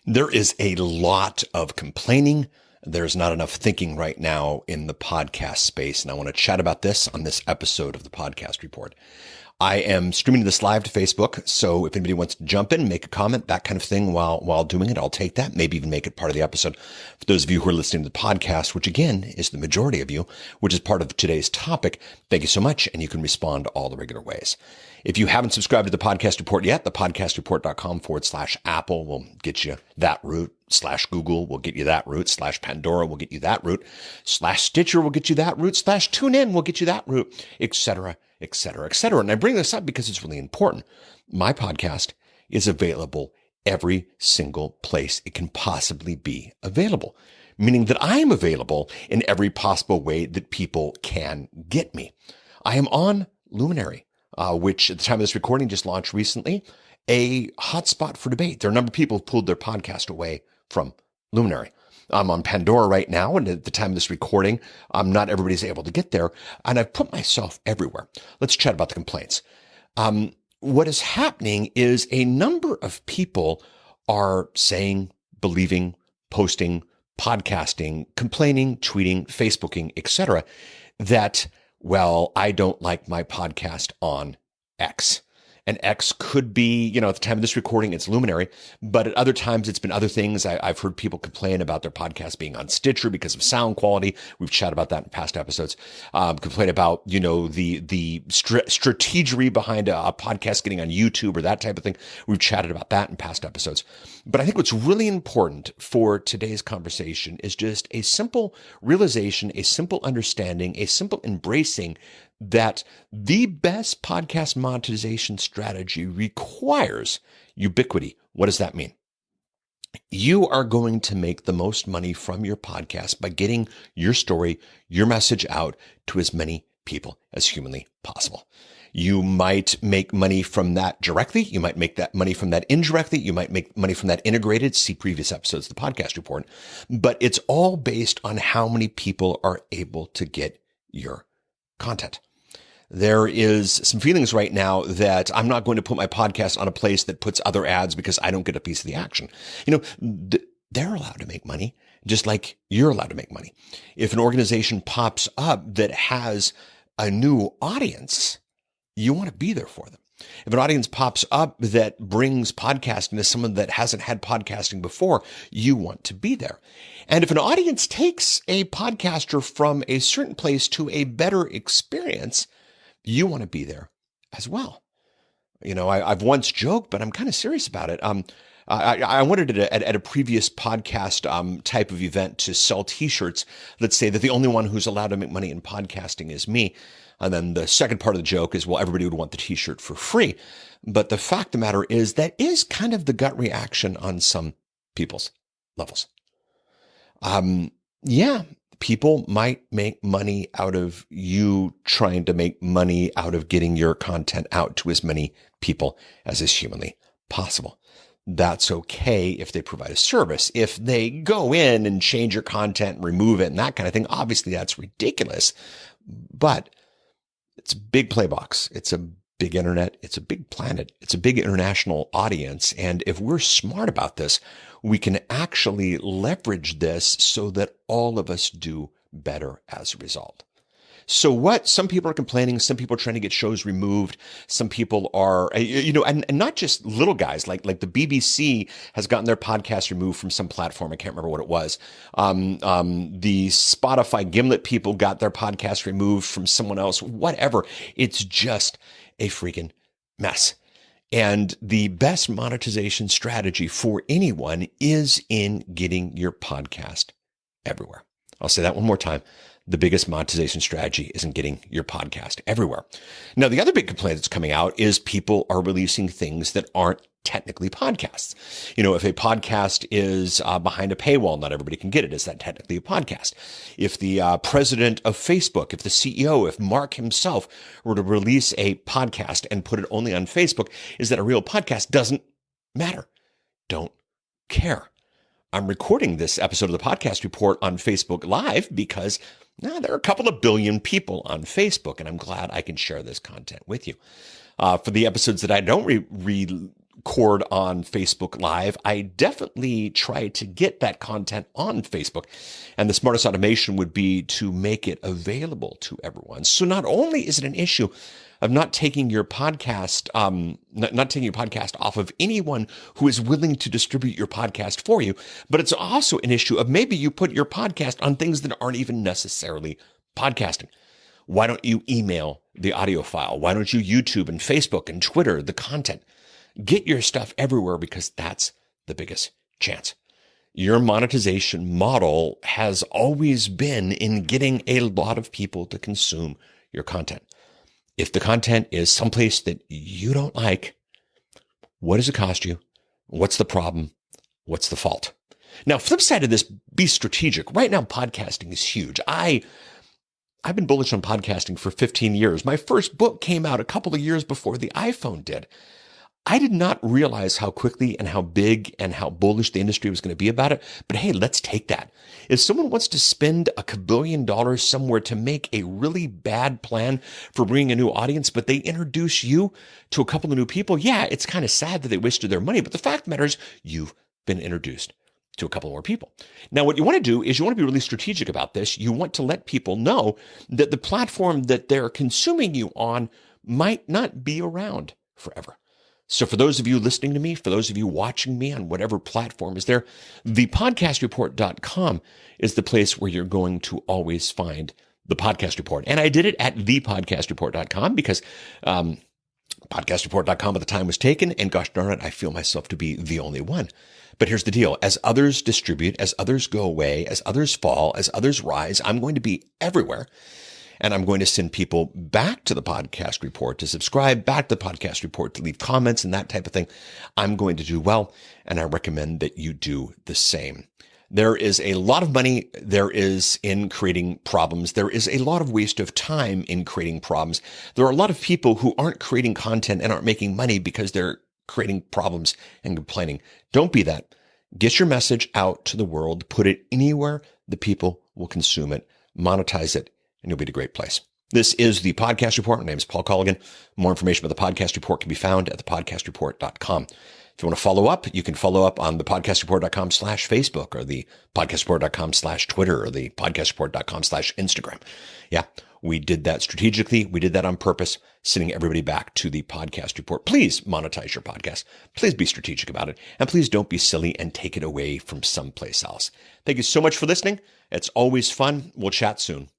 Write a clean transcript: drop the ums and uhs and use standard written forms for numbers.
There is a lot of complaining. There's not enough thinking right now in the podcast space, and I want to chat about this on this episode of the Podcast Report. I am streaming this live to Facebook, so if anybody wants to jump in, make a comment, that kind of thing while doing it, I'll take that, maybe even make it part of the episode. For those of you who are listening to the podcast, which again is the majority of you, which is part of today's topic, thank you so much, and you can respond all the regular ways. If you haven't subscribed to the Podcast Report yet, thepodcastreport.com/Apple will get you that route, /Google will get you that route, /Pandora will get you that route, /Stitcher will get you that route, /TuneIn will get you that route, etc., etc., etc. And I bring this up because it's really important. My podcast is available every single place it can possibly be available, meaning that I am available in every possible way that people can get me. I am on Luminary, which at the time of this recording just launched recently, a hotspot for debate. There are a number of people who pulled their podcast away from Luminary. I'm on Pandora right now, and at the time of this recording, not everybody's able to get there, and I've put myself everywhere. Let's chat about the complaints. What is happening is a number of people are saying, believing, posting, podcasting, complaining, tweeting, Facebooking, etc., that, well, I don't like my podcast on X. And X could be, at the time of this recording, it's Luminary, but at other times it's been other things. I've heard people complain about their podcast being on Stitcher because of sound quality. We've chatted about that in past episodes. Complain about, the strategery behind a podcast getting on YouTube or that type of thing. We've chatted about that in past episodes. But I think what's really important for today's conversation is just a simple realization, a simple understanding, a simple embracing that the best podcast monetization strategy requires ubiquity. What does that mean? You are going to make the most money from your podcast by getting your story, your message out to as many people as humanly possible. You might make money from that directly. You might make that money from that indirectly. You might make money from that integrated. See previous episodes of the Podcast Report. But it's all based on how many people are able to get your content. There is some feelings right now that I'm not going to put my podcast on a place that puts other ads because I don't get a piece of the action. They're allowed to make money just like you're allowed to make money. If an organization pops up that has a new audience, you want to be there for them. If an audience pops up that brings podcasting to someone that hasn't had podcasting before, you want to be there. And if an audience takes a podcaster from a certain place to a better experience, you want to be there as well. I've once joked, but I'm kind of serious about it. I wanted at a previous podcast type of event to sell T-shirts that say that the only one who's allowed to make money in podcasting is me. And then the second part of the joke is, well, everybody would want the T-shirt for free. But the fact of the matter is that is kind of the gut reaction on some people's levels. People might make money out of you trying to make money out of getting your content out to as many people as is humanly possible. That's okay if they provide a service. If they go in and change your content, remove it, and that kind of thing, obviously that's ridiculous. But it's a big play box. It's a big internet. It's a big planet. It's a big international audience. And if we're smart about this, we can actually leverage this so that all of us do better as a result. So what some people are complaining, some people are trying to get shows removed. Some people are, and not just little guys like the BBC has gotten their podcast removed from some platform. I can't remember what it was. The Spotify Gimlet people got their podcast removed from someone else, whatever. It's just a freaking mess. And the best monetization strategy for anyone is in getting your podcast everywhere. I'll say that one more time. The biggest monetization strategy is in getting your podcast everywhere. Now, the other big complaint that's coming out is people are releasing things that aren't technically podcasts. If a podcast is behind a paywall, not everybody can get it. Is that technically a podcast? If the president of Facebook, if the CEO, if Mark himself were to release a podcast and put it only on Facebook, is that a real podcast? Doesn't matter. Don't care. I'm recording this episode of the Podcast Report on Facebook Live because there are a couple of billion people on Facebook, and I'm glad I can share this content with you. For the episodes that I don't record on Facebook Live, I definitely try to get that content on Facebook. And the smartest automation would be to make it available to everyone. So not only is it an issue of not taking your podcast, not taking your podcast off of anyone who is willing to distribute your podcast for you, but it's also an issue of maybe you put your podcast on things that aren't even necessarily podcasting. Why don't you email the audio file? Why don't you YouTube and Facebook and Twitter the content? Get your stuff everywhere, because that's the biggest chance. Your monetization model has always been in getting a lot of people to consume your content. If the content is someplace that you don't like, what does it cost you? What's the problem? What's the fault? Now, flip side of this, be strategic. Right now, podcasting is huge. I've been bullish on podcasting for 15 years. My first book came out a couple of years before the iPhone did. I did not realize how quickly and how big and how bullish the industry was going to be about it. But hey, let's take that. If someone wants to spend $1 billion somewhere to make a really bad plan for bringing a new audience, but they introduce you to a couple of new people, yeah, it's kind of sad that they wasted their money. But the fact matters, you've been introduced to a couple more people. Now, what you want to do is you want to be really strategic about this. You want to let people know that the platform that they're consuming you on might not be around forever. So for those of you listening to me, for those of you watching me on whatever platform is there, thepodcastreport.com is the place where you're going to always find the podcast report. And I did it at thepodcastreport.com because podcastreport.com at the time was taken. And gosh darn it, I feel myself to be the only one. But here's the deal. As others distribute, as others go away, as others fall, as others rise, I'm going to be everywhere. And I'm going to send people back to the podcast report to subscribe, back to the podcast report to leave comments and that type of thing. I'm going to do well, and I recommend that you do the same. There is a lot of money there is in creating problems. There is a lot of waste of time in creating problems. There are a lot of people who aren't creating content and aren't making money because they're creating problems and complaining. Don't be that. Get your message out to the world. Put it anywhere the people will consume it. Monetize it. And you'll be at a great place. This is the Podcast Report. My name is Paul Colligan. More information about the Podcast Report can be found at thepodcastreport.com. If you want to follow up, you can follow up on the podcastreport.com/Facebook or the podcastreport.com/Twitter or the podcastreport.com/Instagram. Yeah, we did that strategically. We did that on purpose, sending everybody back to the Podcast Report. Please monetize your podcast. Please be strategic about it. And please don't be silly and take it away from someplace else. Thank you so much for listening. It's always fun. We'll chat soon.